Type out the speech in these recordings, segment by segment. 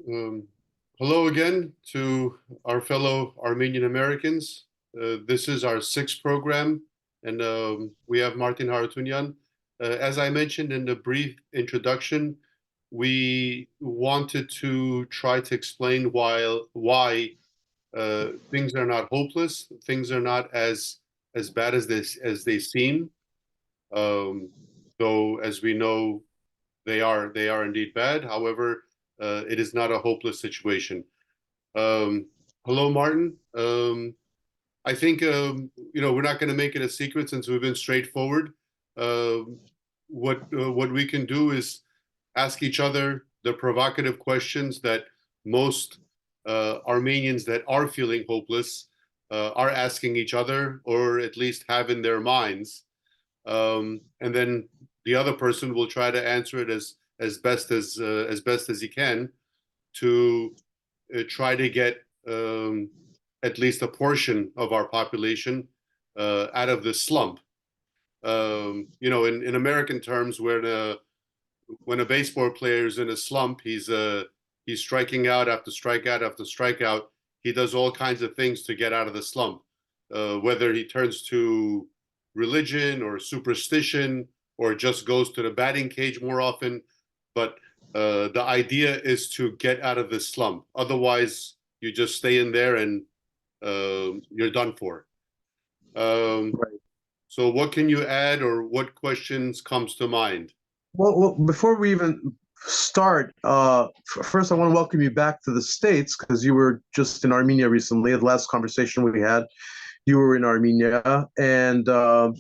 Um, Hello again to our fellow Armenian Americans. This is our sixth program, and we have Martin Harutyunyan. As I mentioned in the brief introduction, we wanted to try to explain why things are not hopeless, things are not as bad as they seem. Um, though, as we know, they are indeed bad. However, it is not a hopeless situation. Um, Hello, Martin. I think we're not going to make it a secret since we've been straightforward. Um what we can do is ask each other the provocative questions that most Armenians that are feeling hopeless are asking each other, or at least have in their minds, and then the other person will try to answer it as best as he can to try to get at least a portion of our population out of the slump. In American terms, when a baseball player is in a slump, he's striking out after strikeout after strikeout. He does all kinds of things to get out of the slump, whether he turns to religion or superstition or just goes to the batting cage more often. But the idea is to get out of this slump. Otherwise, you just stay in there and you're done for. Um, Right. so, what can you add, or what questions comes to mind? Before we even start, first I want to welcome you back to the States because you were just in Armenia recently. The last conversation we had, you were in Armenia, and uh,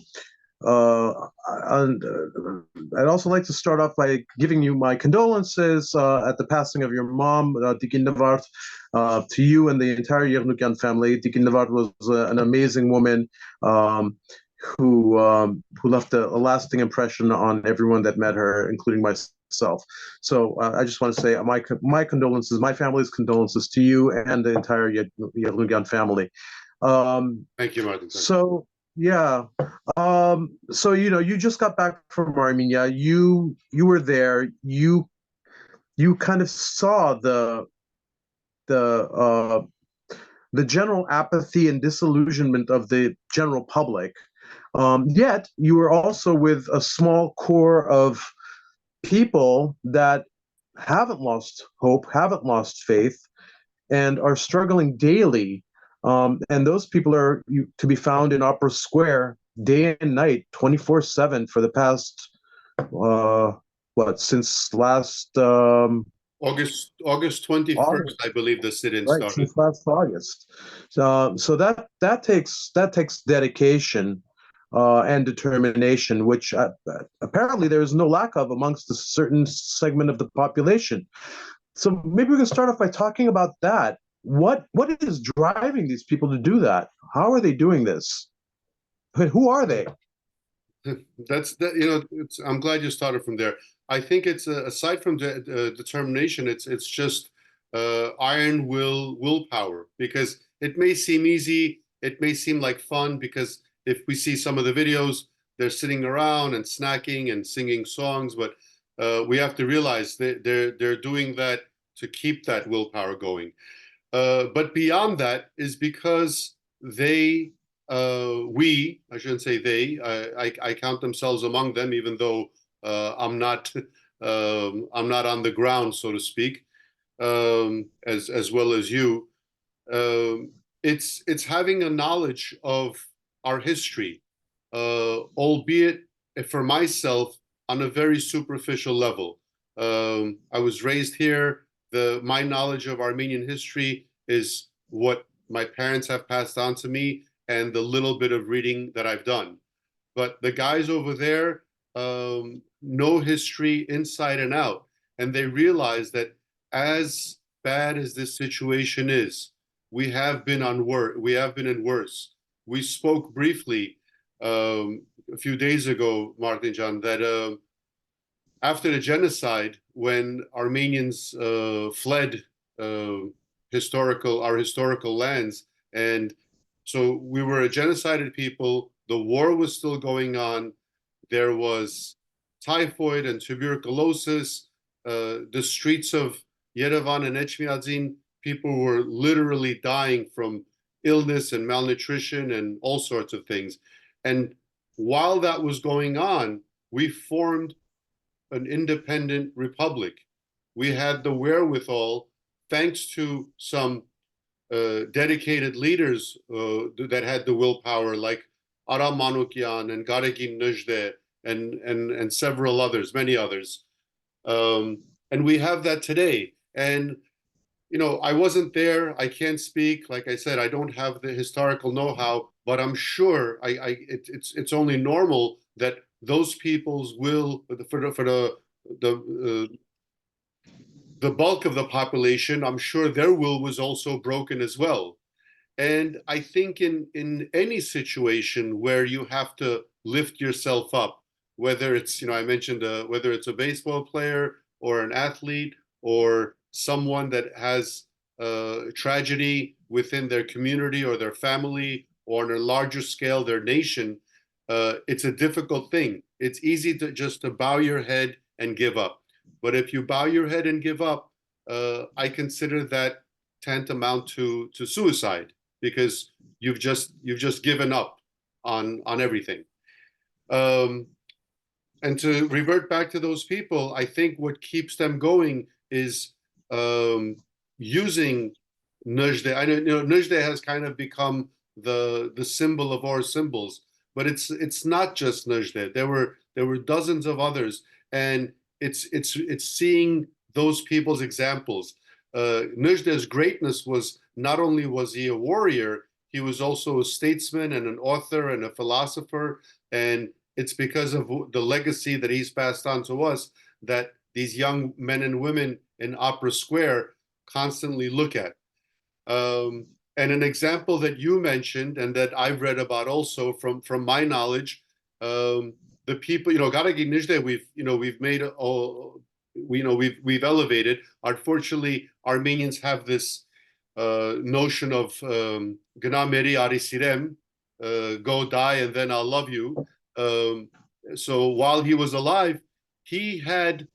I'd also like to start off by giving you my condolences at the passing of your mom, Dikin Navart, to you and the entire Yevnukyan family. Dikin Navart was an amazing woman. Who left a lasting impression on everyone that met her, including myself. So I just want to say my condolences, my family's condolences to you and the entire Yevlugan family. Um, Thank you, Martin. Thank you. so yeah, so you just got back from Armenia. You were there. You kind of saw the the general apathy and disillusionment of the general public. Yet you were also with a small core of people that haven't lost hope, haven't lost faith, and are struggling daily. And those people are to be found in Opera Square day and night, 24/7 for the past, since last August 21st, August, I believe the sit-in right? started. Since last August. So that takes dedication and determination, which apparently there is no lack of amongst a certain segment of the population. So maybe we can start off by talking about that. What is driving these people to do that? How are they doing this? Who are they? That's that. I'm glad you started from there. I think it's aside from determination, it's just iron willpower. Because it may seem easy, it may seem like fun. Because if we see some of the videos, they're sitting around and snacking and singing songs, but we have to realize they're doing that to keep that willpower going. But beyond that is because I shouldn't say they, I count themselves among them, even though I'm not on the ground, so to speak, as well as you. It's having a knowledge of our history, albeit for myself on a very superficial level. I was raised here. My knowledge of Armenian history is what my parents have passed on to me and the little bit of reading that I've done. But the guys over there know history inside and out, and they realize that as bad as this situation is, we have been in worse. We spoke briefly a few days ago, Martin John, that after the genocide, when Armenians fled uh, our historical lands, and so we were a genocided people. The war was still going on. There was typhoid and tuberculosis. The streets of Yerevan and Echmiadzin, people were literally dying from illness and malnutrition and all sorts of things. And while that was going on, we formed an independent republic. We had the wherewithal, thanks to some dedicated leaders that had the willpower, like Aram Manukyan and Garegin Nejde and several others, many others. And we have that today. And I wasn't there. I can't speak. Like I said, I don't have the historical know-how, but I'm sure it's only normal that those peoples will, the bulk of the population, I'm sure their will was also broken as well. And I think in any situation where you have to lift yourself up, whether it's, I mentioned, whether it's a baseball player or an athlete or someone that has tragedy within their community or their family or on a larger scale, their nation, it's a difficult thing. It's easy to bow your head and give up. But if you bow your head and give up, I consider that tantamount to suicide, because you've just given up on everything. And to revert back to those people, I think what keeps them going is using Nejde. I know, Nejde has kind of become the symbol of our symbols, but it's not just Nejde. There were dozens of others, and it's seeing those people's examples. Nejde's greatness was not only was he a warrior, he was also a statesman and an author and a philosopher. And it's because of the legacy that he's passed on to us that these young men and women in Opera Square constantly look at. And an example that you mentioned and that I've read about also from my knowledge, the people, Garagi Nijde, we've made we've elevated. Unfortunately, Armenians have this notion of Gnameri Arisirem, go die and then I'll love you. So while he was alive, he had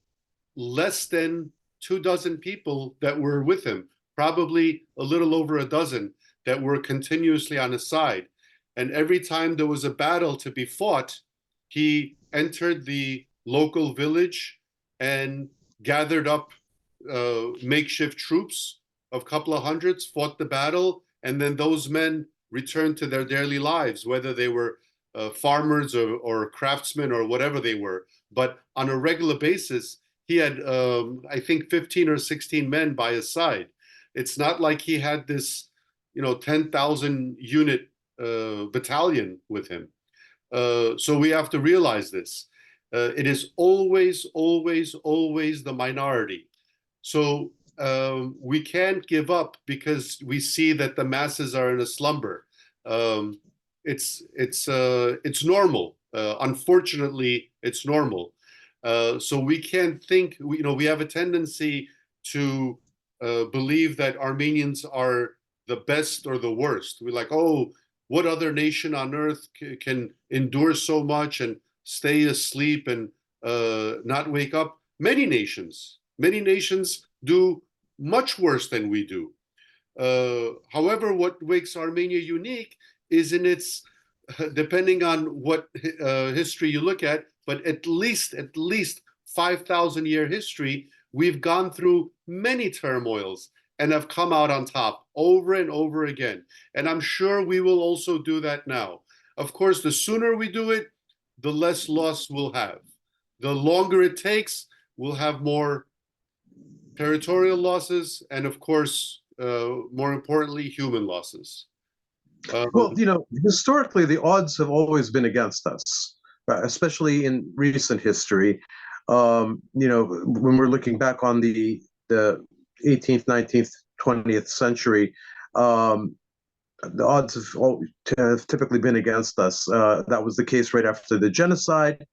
less than 24 people that were with him, probably a little over a dozen that were continuously on his side. And every time there was a battle to be fought, he entered the local village and gathered up makeshift troops of a couple of hundreds, fought the battle, and then those men returned to their daily lives, whether they were farmers or craftsmen or whatever they were. But on a regular basis, he had, I think, 15 or 16 men by his side. It's not like he had this, 10,000 unit battalion with him. So we have to realize this. It is always, always, always the minority. So we can't give up because we see that the masses are in a slumber. It's normal. Unfortunately, it's normal. So we can't think. We have a tendency to believe that Armenians are the best or the worst. We're like, oh, what other nation on earth can endure so much and stay asleep and not wake up? Many nations do much worse than we do. However, what makes Armenia unique is in its, depending on what history you look at, but at least 5,000-year history, we've gone through many turmoils and have come out on top over and over again. And I'm sure we will also do that now. Of course, the sooner we do it, the less loss we'll have. The longer it takes, we'll have more territorial losses, and of course, more importantly, human losses. Well, historically, the odds have always been against us, especially in recent history. When we're looking back on the 18th, 19th, 20th century, the odds have typically been against us. That was the case right after the genocide,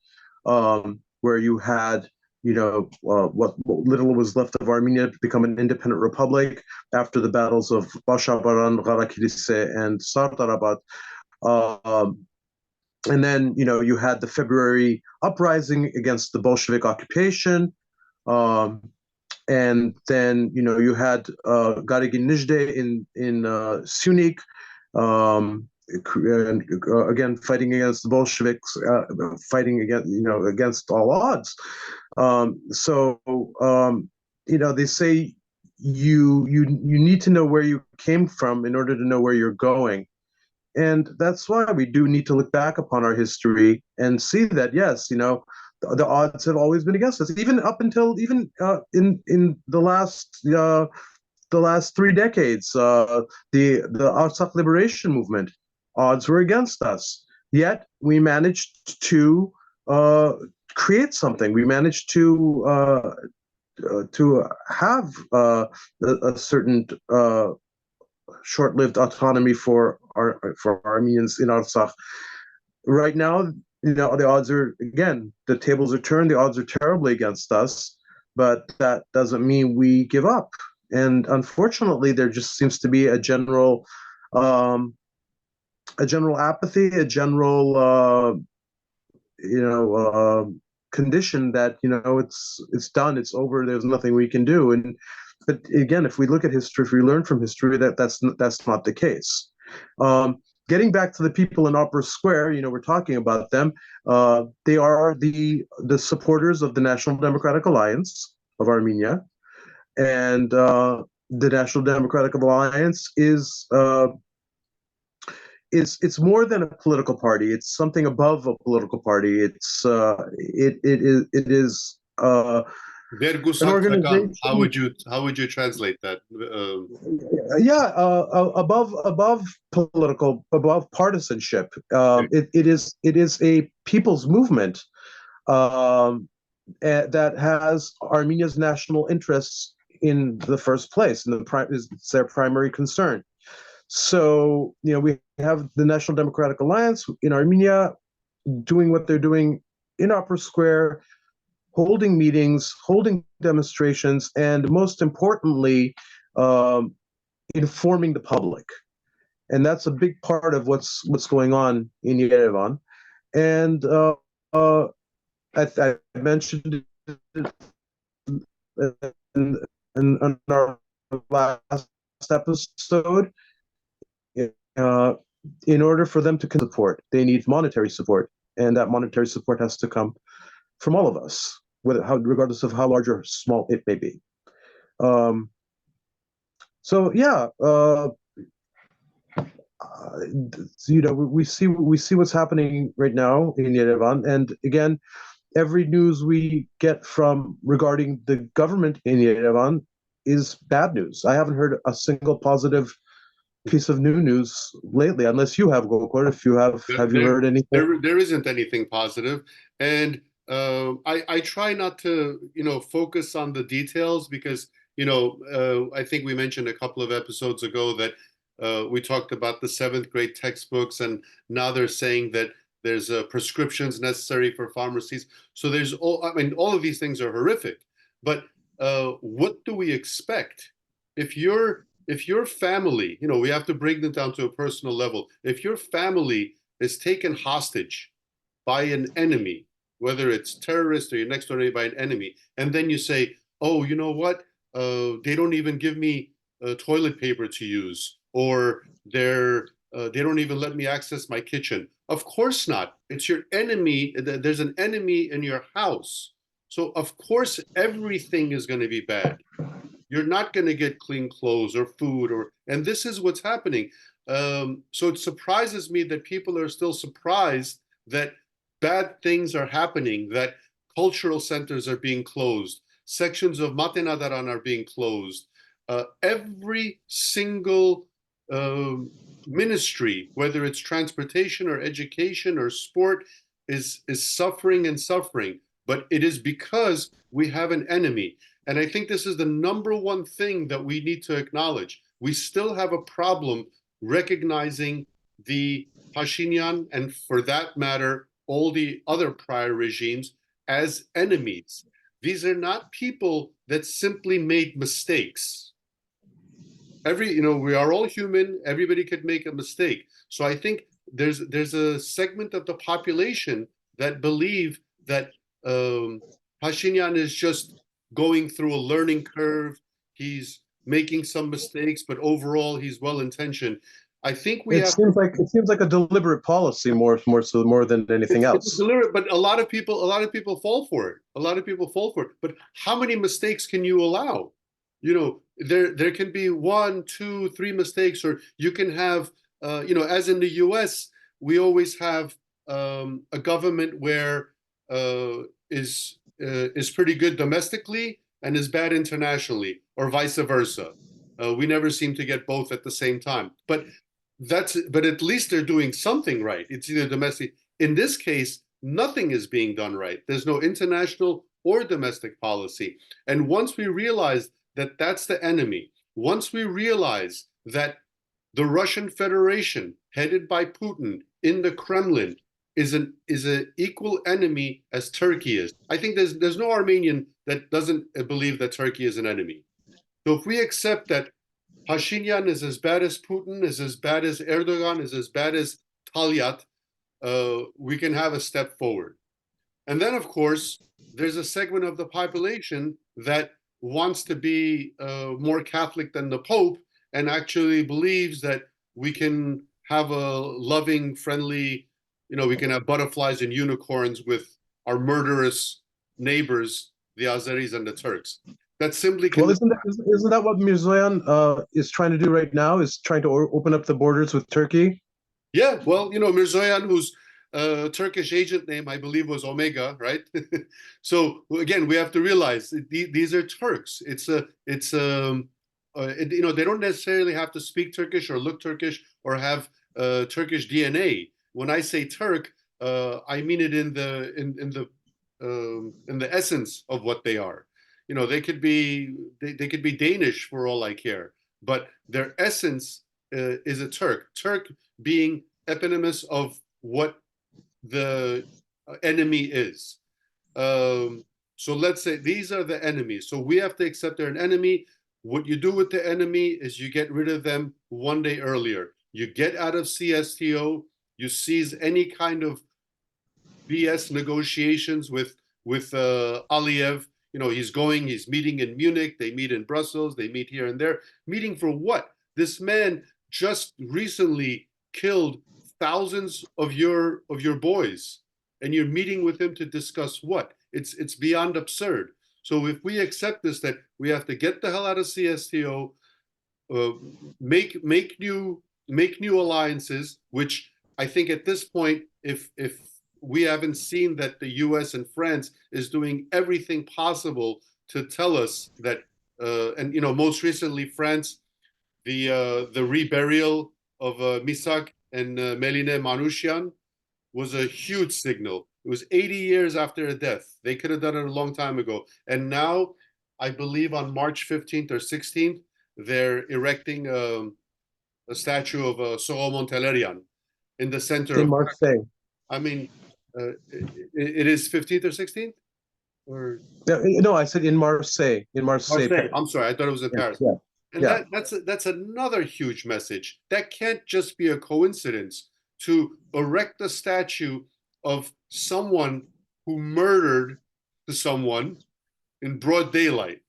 where you had, what little was left of Armenia to become an independent republic after the battles of Bashabaran, Gharakilise, and Sardarabat. And then, you had the February uprising against the Bolshevik occupation. and then you had Garigin Nijde in Sunik, again fighting against the Bolsheviks, fighting against all odds. So they say you need to know where you came from in order to know where you're going. And that's why we do need to look back upon our history and see that, yes, the odds have always been against us, even up until in the last 3 decades. The Artsakh liberation movement, odds were against us, yet we managed to create something. We managed to have a certain short-lived autonomy for Armenians in Artsakh. Right now, the odds are, again, the tables are turned. The odds are terribly against us, but that doesn't mean we give up. And unfortunately, there just seems to be a general apathy, a general condition that it's done, it's over, there's nothing we can do. But again, if we look at history, if we learn from history, that's not the case. Getting back to the people in Opera Square, we're talking about them. They are the supporters of the National Democratic Alliance of Armenia, and the National Democratic Alliance is it's more than a political party. It's something above a political party. It is an organization. How would you translate that? Yeah, above political, above partisanship. It is a people's movement that has Armenia's national interests in the first place, and it's their primary concern. So, we have the National Democratic Alliance in Armenia doing what they're doing in Opera Square, holding meetings, holding demonstrations, and most importantly, informing the public. And that's a big part of what's going on in Yerevan. And I mentioned it in our last episode. In order for them to support, they need monetary support, and that monetary support has to come from all of us, regardless of how large or small it may be. So yeah, we see what's happening right now in Yerevan, and again, every news we get regarding the government in Yerevan is bad news. I haven't heard a single positive piece of new news lately, unless you have, Gokor. If you have you heard anything? There isn't anything positive, and I try not to focus on the details because I think we mentioned a couple of episodes ago that we talked about the 7th grade textbooks, and now they're saying that there's prescriptions necessary for pharmacies. So there's all of these things are horrific, but what do we expect if your family, we have to bring them down to a personal level. If your family is taken hostage by an enemy, whether it's terrorist or your next door neighbor by an enemy, and then you say, oh, you know what? They don't even give me toilet paper to use, or they don't even let me access my kitchen. Of course not. It's your enemy. There's an enemy in your house. So of course everything is going to be bad. You're not going to get clean clothes or food, and this is what's happening. So it surprises me that people are still surprised that bad things are happening, that cultural centers are being closed, sections of Matenadaran are being closed. Every single ministry, whether it's transportation or education or sport, is suffering and suffering. But it is because we have an enemy. And I think this is the number one thing that we need to acknowledge. We still have a problem recognizing the Pashinyan, and for that matter, all the other prior regimes, as enemies. These are not people that simply made mistakes. We are all human. Everybody could make a mistake. So I think there's a segment of the population that believe that Pashinyan is just going through a learning curve. He's making some mistakes, but overall he's well intentioned. I think we It have seems like a deliberate policy more than anything it's else. deliberate, but a lot of people fall for it. A lot of people fall for it. But how many mistakes can you allow? There can be one, two, three mistakes, or you can have as in the US, we always have a government where is pretty good domestically and is bad internationally, or vice versa. We never seem to get both at the same time. But at least they're doing something right. It's either domestic. In this case, nothing is being done right. There's no international or domestic policy. And once we realize that that's the enemy, once we realize that the Russian Federation, headed by Putin in the Kremlin, is an equal enemy as Turkey is. I think there's no Armenian that doesn't believe that Turkey is an enemy. So if we accept that Pashinyan is as bad as Putin, is as bad as Erdogan, is as bad as Talyat, we can have a step forward. And then, of course, there's a segment of the population that wants to be more Catholic than the Pope and actually believes that we can have a loving, friendly, we can have butterflies and unicorns with our murderous neighbors, the Azeris and the Turks. That simply Well, can. isn't that what Mirzoyan is trying to do right now? Is trying to open up the borders with Turkey? Yeah, well, Mirzoyan, whose Turkish agent name I believe was Omega, right? So again, we have to realize these are Turks. They don't necessarily have to speak Turkish or look Turkish or have Turkish DNA. When I say Turk, I mean it in the essence of what they are. They could be Danish for all I care, but their essence is a Turk. Turk being eponymous of what the enemy is. So let's say these are the enemies. So we have to accept they're an enemy. What you do with the enemy is you get rid of them one day earlier. You get out of CSTO. You seize any kind of BS negotiations with Aliyev. He's meeting in Munich. They meet in Brussels. They meet here and there. Meeting for what? This man just recently killed thousands of your boys, and you're meeting with him to discuss what? It's beyond absurd. So if we accept this, that we have to get the hell out of CSTO, make new alliances, which I think at this point, if we haven't seen that the U.S. and France is doing everything possible to tell us that, and most recently France, the reburial of Misak and Meline Manushian was a huge signal. It was 80 years after a death. They could have done it a long time ago. And now, I believe on March 15th or 16th, they're erecting a statue of Soro Montelerian in the center In of. Marseille. I mean, it is 15th or 16th? Or No, I said in Marseille. In Marseille. Marseille. I'm sorry, I thought it was in Yeah, Paris. yeah, And yeah. that's another huge message. That can't just be a coincidence to erect a statue of someone who murdered someone in broad daylight.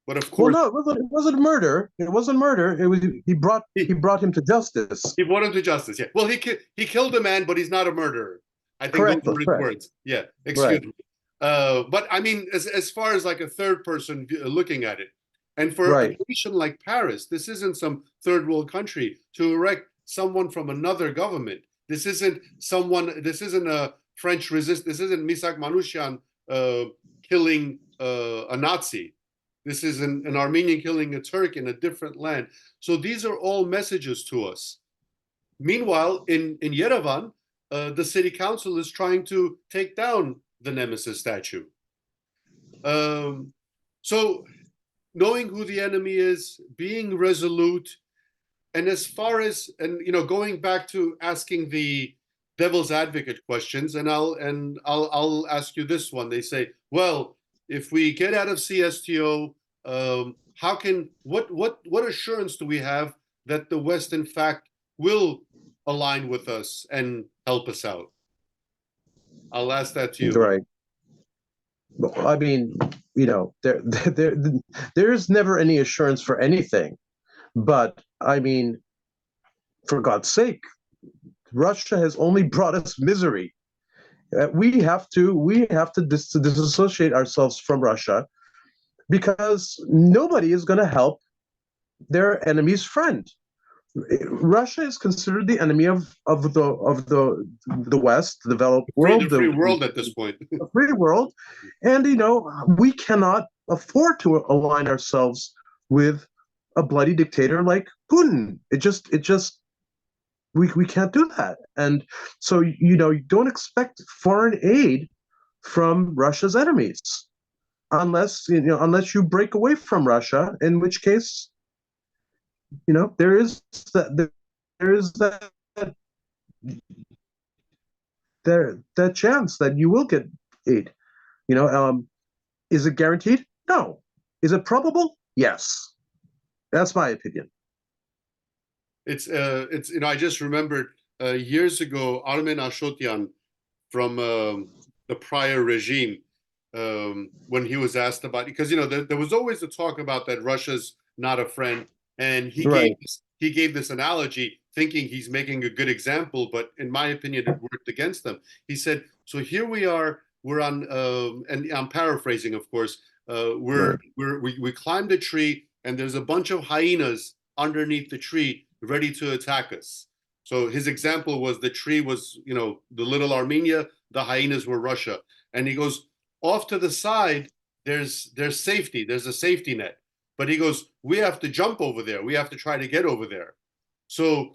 But of Well, course, no, it wasn't murder. It wasn't murder. It was he brought him to justice. he brought him to justice. Yeah. Well, he killed a man, but he's not a murderer. I think those Correct. were That's his correct. words. Yeah. Right. Excuse me. But I mean, as far as like a third person looking at it, and for a Right. nation like Paris, this isn't some third world country to erect someone from another government. This isn't someone. This isn't a French resist. This isn't Misak Manushian killing a Nazi. This is an Armenian killing a Turk in a different land. So these are all messages to us. Meanwhile, in Yerevan, the city council is trying to take down the Nemesis statue. So knowing who the enemy is, being resolute, and as far as going back to asking the devil's advocate questions, and I'll ask you this one. They say, well, if we get out of CSTO, how can what assurance do we have that the West, in fact, will align with us and help us out? I'll ask that to you. Right. I mean, there's never any assurance for anything. But I mean, for God's sake, Russia has only brought us misery. We have to disassociate ourselves from Russia because nobody is going to help their enemy's friend. Russia is considered the enemy of the West, the developed The world, free world at this point. the free world, and we cannot afford to align ourselves with a bloody dictator like Putin. It just we can't do that, and so you don't expect foreign aid from Russia's enemies unless you break away from Russia, in which case there is that that chance that you will get aid. You know, is it guaranteed? No. Is it probable? Yes. That's my opinion. It's I just remembered years ago Armen Ashotyan from the prior regime, when he was asked about, because there was always the talk about that Russia's not a friend, and Right. he gave this analogy thinking he's making a good example, but in my opinion it worked against them. He said, so here we are, we're on, and I'm paraphrasing, of course, Right. we climbed a tree and there's a bunch of hyenas underneath the tree ready to attack us. So his example was the tree was, the little Armenia, the hyenas were Russia. And he goes, off to the side, there's safety, there's a safety net. But he goes, we have to jump over there. We have to try to get over there. So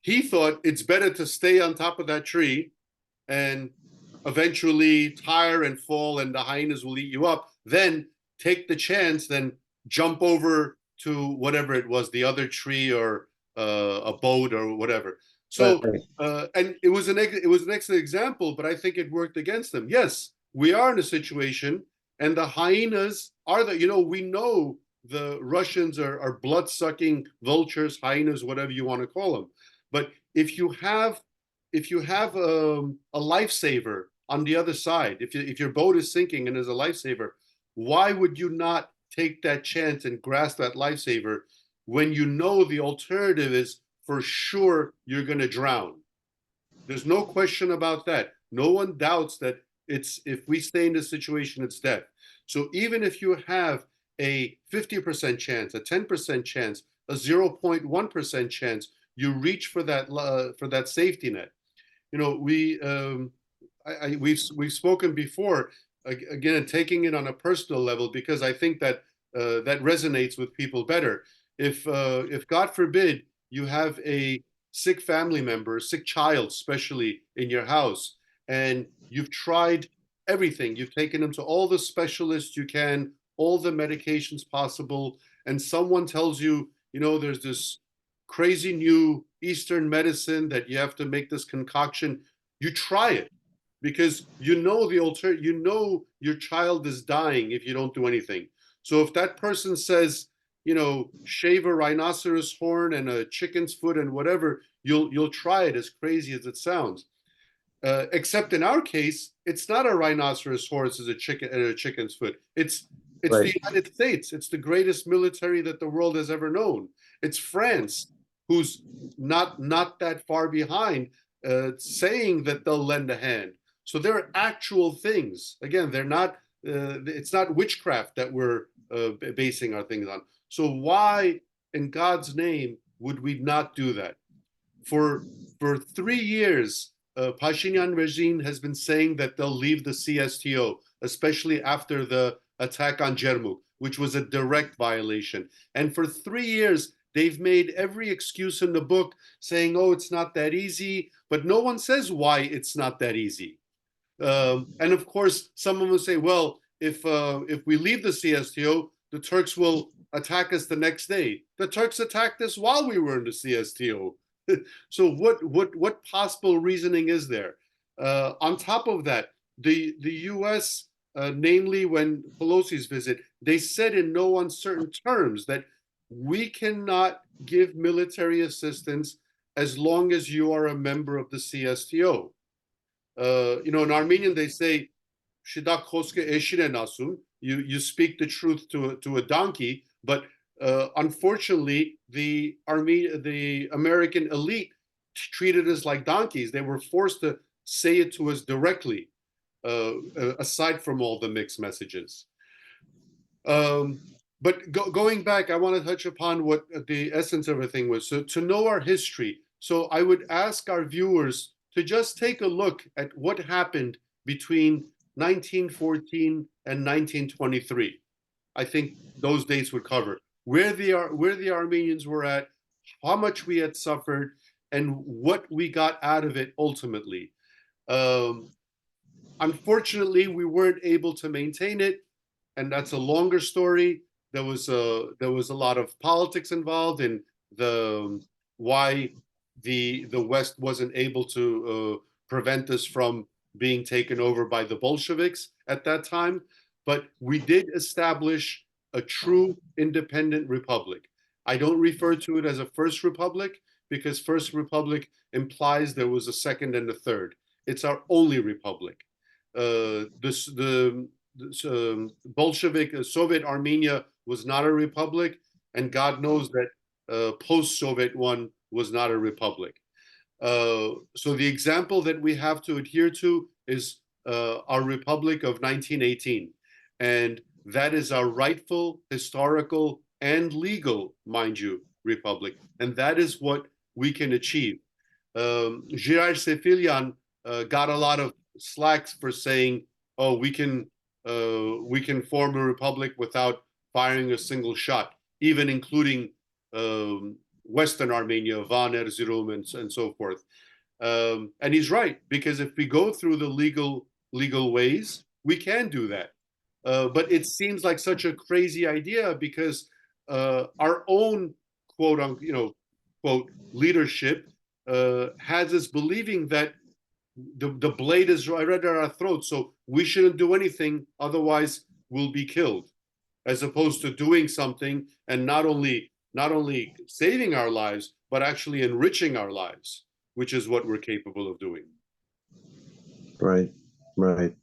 he thought it's better to stay on top of that tree and eventually tire and fall and the hyenas will eat you up, then take the chance, then jump over to whatever it was, the other tree or a boat or whatever. So, Right. and it was an excellent example, but I think it worked against them. Yes, we are in a situation, and the hyenas are we know the Russians are blood-sucking vultures, hyenas, whatever you want to call them. But if you have a lifesaver on the other side, if your boat is sinking and there's a lifesaver, why would you not take that chance and grasp that lifesaver when you know the alternative is for sure you're going to drown? There's no question about that. No one doubts that if we stay in this situation, it's death. So even if you have a 50% chance, a 10% chance, a 0.1% chance, you reach for that safety net. We've spoken before, again, taking it on a personal level, because I think that that resonates with people better. If God forbid you have a sick family member, sick child, especially in your house, and you've tried everything, you've taken them to all the specialists you can, all the medications possible, and someone tells you, there's this crazy new Eastern medicine that you have to make this concoction, you try it because your child is dying if you don't do anything. So if that person says, shave a rhinoceros horn and a chicken's foot and whatever, you'll try it, as crazy as it sounds. Except in our case, it's not a rhinoceros horn, it's a chicken's foot. It's the Right. United States. It's the greatest military that the world has ever known. It's France, who's not that far behind, saying that they'll lend a hand. So there are actual things. Again, they're not. It's not witchcraft that we're basing our things on. So why, in God's name, would we not do that? For 3 years, Pashinyan regime has been saying that they'll leave the CSTO, especially after the attack on Jermuk, which was a direct violation. And for 3 years, they've made every excuse in the book saying, oh, it's not that easy, but no one says why it's not that easy. And of course, someone will say, well, if we leave the CSTO, the Turks will attack us the next day. The Turks attacked us while we were in the CSTO. So what possible reasoning is there? On top of that, the U.S., namely when Pelosi's visit, they said in no uncertain terms that we cannot give military assistance as long as you are a member of the CSTO. In Armenian, they say, Shida koske eşine nasum. You speak the truth to a donkey, but unfortunately, the American elite treated us like donkeys. They were forced to say it to us directly, aside from all the mixed messages. But going back, I want to touch upon what the essence of everything was. So to know our history, so I would ask our viewers to just take a look at what happened between 1914 and 1923. I think those dates would cover where the Armenians were at, how much we had suffered, and what we got out of it ultimately. Um, Unfortunately, we weren't able to maintain it, and that's a longer story. There was a lot of politics involved in the why the West wasn't able to prevent us from being taken over by the Bolsheviks at that time. But we did establish a true independent republic. I don't refer to it as a first republic because first republic implies there was a second and a third. It's our only republic. The Bolshevik Soviet Armenia was not a republic, and God knows that post-Soviet one was not a republic. So the example that we have to adhere to is our Republic of 1918, and that is our rightful, historical, and legal, mind you, republic, and that is what we can achieve. Giray Sefilian got a lot of slacks for saying, "Oh, we can form a republic without firing a single shot, even including Western Armenia, Van, Erzurum, and so forth." And he's right, because if we go through the legal ways, we can do that. But it seems like such a crazy idea because our own quote unquote quote leadership has us believing that the blade is right at our throat, so we shouldn't do anything, otherwise we'll be killed, as opposed to doing something and not only saving our lives, but actually enriching our lives, which is what we're capable of doing. Right, right.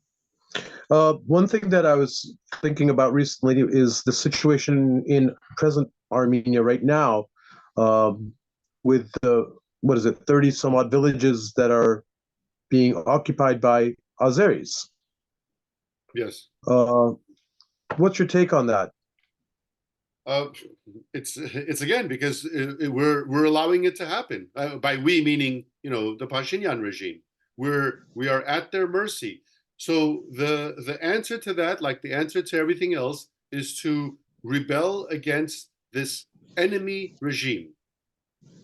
One thing that I was thinking about recently is the situation in present Armenia right now, with the, what is it, 30 some odd villages that are being occupied by Azeris. Yes. What's your take on that? Uh, it's again because we're allowing it to happen. By we meaning the Pashinyan regime. We are at their mercy. So the answer to that, like the answer to everything else, is to rebel against this enemy regime.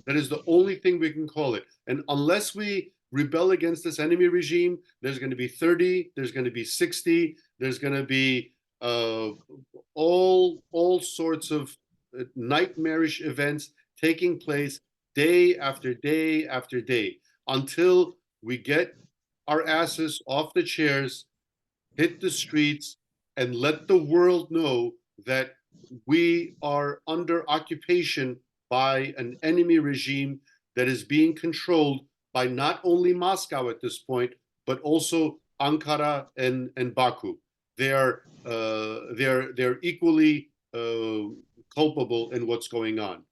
That is the only thing we can call it. And unless we rebel against this enemy regime, there's going to be 30, there's going to be 60, there's going to be all sorts of nightmarish events taking place day after day after day until we get our asses off the chairs, hit the streets, and let the world know that we are under occupation by an enemy regime that is being controlled by not only Moscow at this point, but also Ankara and Baku. They're equally culpable in what's going on,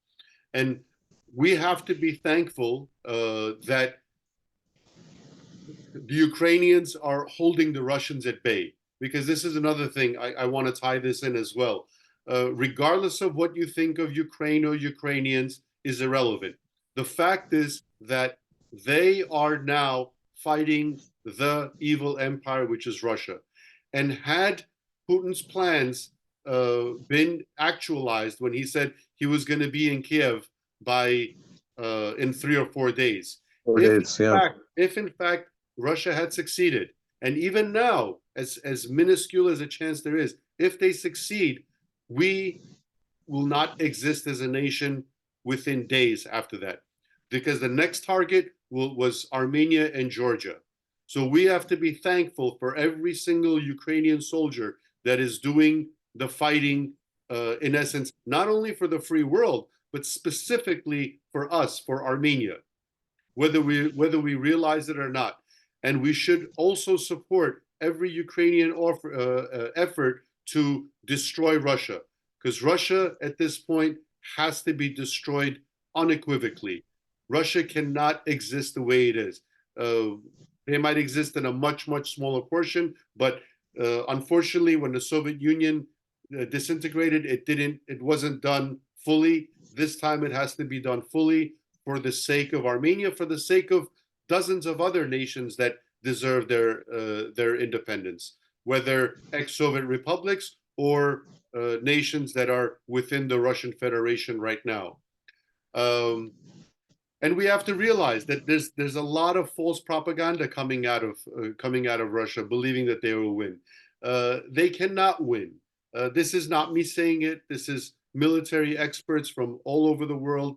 and we have to be thankful that the Ukrainians are holding the Russians at bay, because this is another thing I want to tie this in as well. Regardless of what you think of Ukraine or Ukrainians is irrelevant. The fact is that they are now fighting the evil empire, which is Russia. And had Putin's plans been actualized when he said he was going to be in Kiev by in 3 or 4 days, 4 days, yeah. If in fact Russia had succeeded, and even now, as minuscule as a chance there is, if they succeed, we will not exist as a nation within days after that, because the next target was Armenia and Georgia. So we have to be thankful for every single Ukrainian soldier that is doing the fighting, in essence, not only for the free world, but specifically for us, for Armenia, whether we realize it or not. And we should also support every Ukrainian effort to destroy Russia, because Russia at this point has to be destroyed unequivocally. Russia cannot exist the way it is. They might exist in a much, much smaller portion, but unfortunately, when the Soviet Union disintegrated, it wasn't done fully. This time it has to be done fully for the sake of Armenia, for the sake of dozens of other nations that deserve their independence, whether ex-Soviet republics or nations that are within the Russian Federation right now. And we have to realize that there's a lot of false propaganda coming out of Russia, believing that they will win. They cannot win. This is not me saying it. This is military experts from all over the world.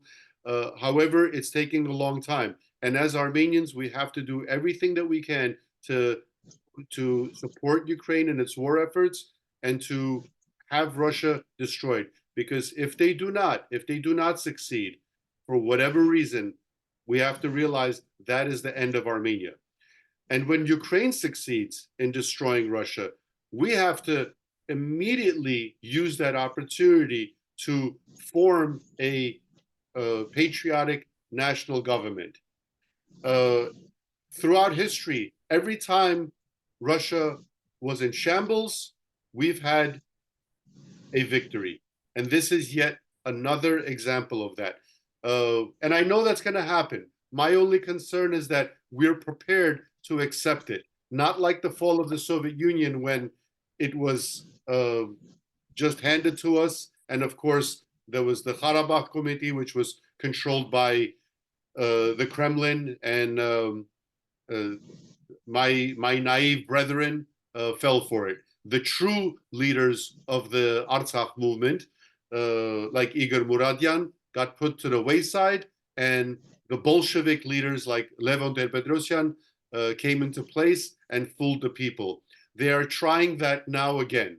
However, it's taking a long time. And as Armenians, we have to do everything that we can to support Ukraine in its war efforts and to have Russia destroyed. Because if they do not succeed, for whatever reason, we have to realize that is the end of Armenia. And when Ukraine succeeds in destroying Russia, we have to immediately use that opportunity to form a patriotic national government. Throughout history, every time Russia was in shambles, we've had a victory. And this is yet another example of that. And I know that's going to happen. My only concern is that we're prepared to accept it, not like the fall of the Soviet Union when it was just handed to us. And of course, there was the Karabakh Committee, which was controlled by the Kremlin, and my naive brethren fell for it. The true leaders of the Artsakh movement, like Igor Muradyan, got put to the wayside, and the Bolshevik leaders like Levon Ter-Petrosyan came into place and fooled the people. They are trying that now again.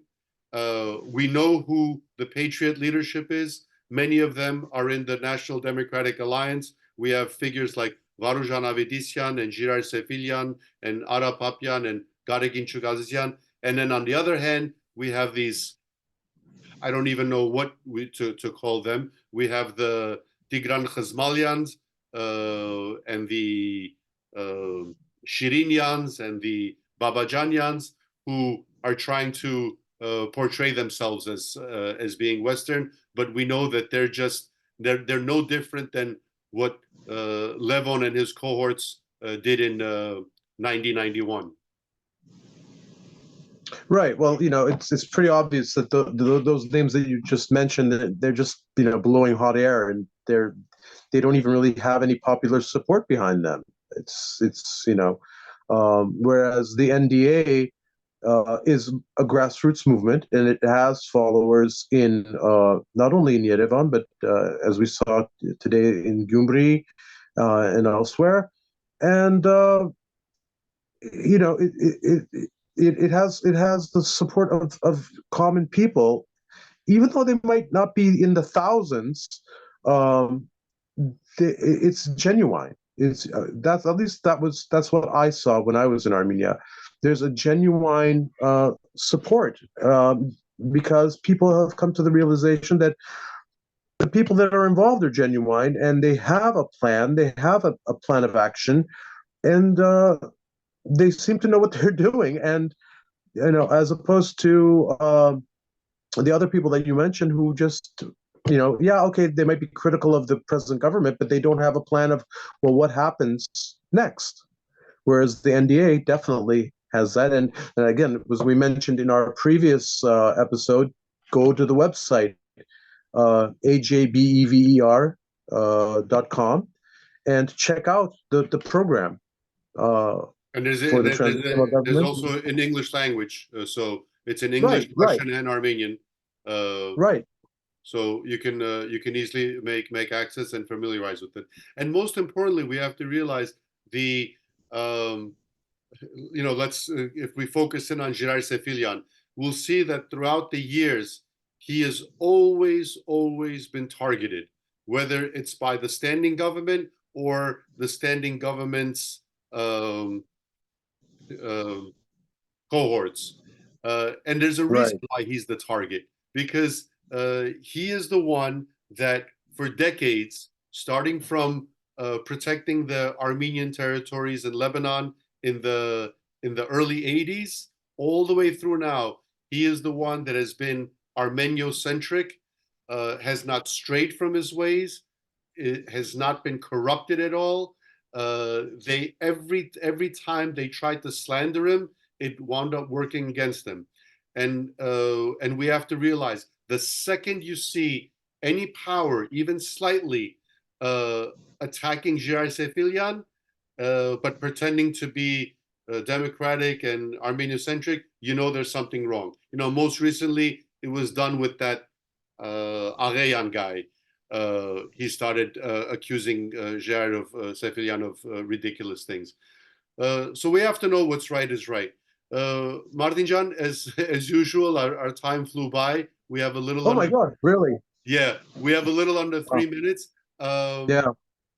We know who the Patriot leadership is. Many of them are in the National Democratic Alliance. We have figures like Varujan Avedisyan and Girar Sefilyan and Ara Papyan and Garegin Chugazisyan. And then on the other hand, we have these, I don't even know what to call them. We have the Tigran Khazmalyans and the Shirinyans and the Babajanyans, who are trying to portray themselves as being Western, but we know that they're no different than what Levon and his cohorts did in 1991. Right. Well, it's pretty obvious that those names that you just mentioned, they're just blowing hot air, and they don't even really have any popular support behind them. It's whereas the NDA is a grassroots movement, and it has followers in not only in Yerevan, but as we saw today in Gyumri and elsewhere, and it has the support of common people, even though they might not be in the thousands. It's genuine. It's that's at least that's what I saw when I was in Armenia. There's a genuine support because people have come to the realization that the people that are involved are genuine, and they have a plan. They have a plan of action, and they seem to know what they're doing. And as opposed to the other people that you mentioned, who just okay, they might be critical of the present government, but they don't have a plan of, well, what happens next. Whereas the NDA definitely has that. And again, as we mentioned in our previous episode, go to the website, ajbever.com, and check out the program. And there's also in English language, so it's in English, right, Russian, and Armenian. Right. So you can easily make access and familiarize with it. And most importantly, we have to realize the let's if we focus in on Girar Sefilyan, we'll see that throughout the years he has always been targeted, whether it's by the standing government or the standing government's cohorts. And there's a Right. reason why he's the target, because he is the one that for decades, starting from protecting the Armenian territories in Lebanon in the early 80s, all the way through now, he is the one that has been Armeniocentric, has not strayed from his ways, it has not been corrupted at all. They every time they tried to slander him, it wound up working against them. And we have to realize the second you see any power, even slightly, uh, attacking Jira Sefilian, but pretending to be democratic and Armenian-centric, you know there's something wrong. Most recently it was done with that Areyan guy. He started accusing Jair of Sefilian of ridiculous things. So we have to know what's right is right. Martinjan, as usual, our time flew by. We have a little Oh my under, God, really? yeah, we have a little under Wow. 3 minutes. Yeah.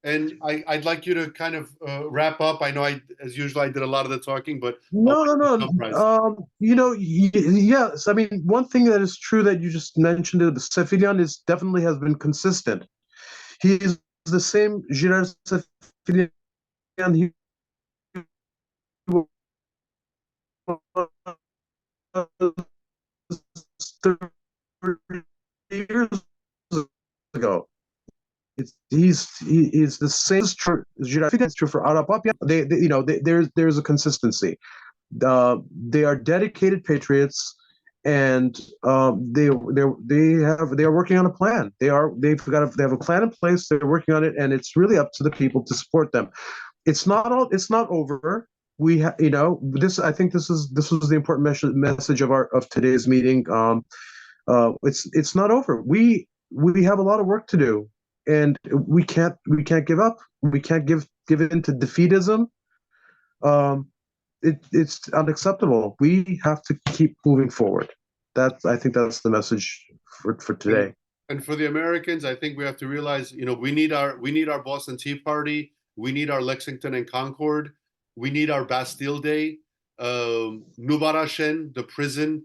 And I'd like you to kind of wrap up. I know as usual, I did a lot of the talking, but I No, want no, you to no. summarize. Yes. I mean, one thing that is true that you just mentioned, Sefilian is definitely has been consistent. He is the same Girard Sefilian he was 30 years ago. He's the same. It's true for Arapapia. There's a consistency. They are dedicated patriots, and they are working on a plan. They have a plan in place. They're working on it, and it's really up to the people to support them. It's not over. This. I think this was the important message of today's meeting. It's not over. We have a lot of work to do, and we can't give up. We can't give in to defeatism. Um, it's unacceptable. We have to keep moving forward. I think that's the message for And today. and for the Americans, I think we have to realize, we need our Boston Tea Party, we need our Lexington and Concord, we need our Bastille Day. Nubarashen, the prison,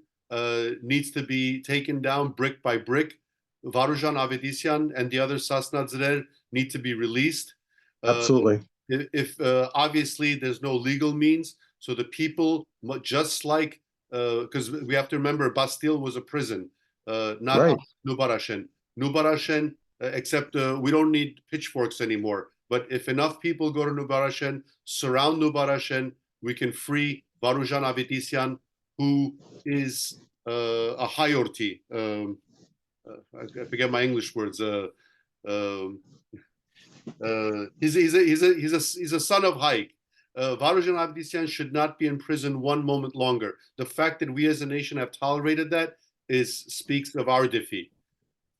needs to be taken down brick by brick. Varujan Avedisyan and the other Sasnadzrer need to be released. Uh, Absolutely. if obviously there's no legal means, so the people, just like, because we have to remember Bastille was a prison, not Right. Nubarashen. Nubarashen, except we don't need pitchforks anymore. But if enough people go to Nubarashen, surround Nubarashen, we can free Varujan Avedisyan, who is a Hayorti. I forget my English words. Um, he's a son of Haik. Varujan Avedisyan should not be in prison one moment longer. The fact that we as a nation have tolerated that speaks of our defeat.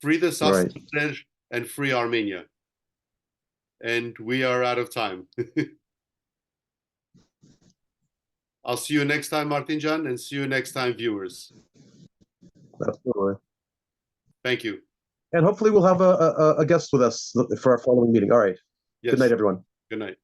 Free the Right. Sassanid and free Armenia. And we are out of time. I'll see you next time, Martinjan, and see you next time, viewers. Absolutely. Thank you. And hopefully we'll have a guest with us for our following meeting. All right. Good night, Yes. everyone. Good night.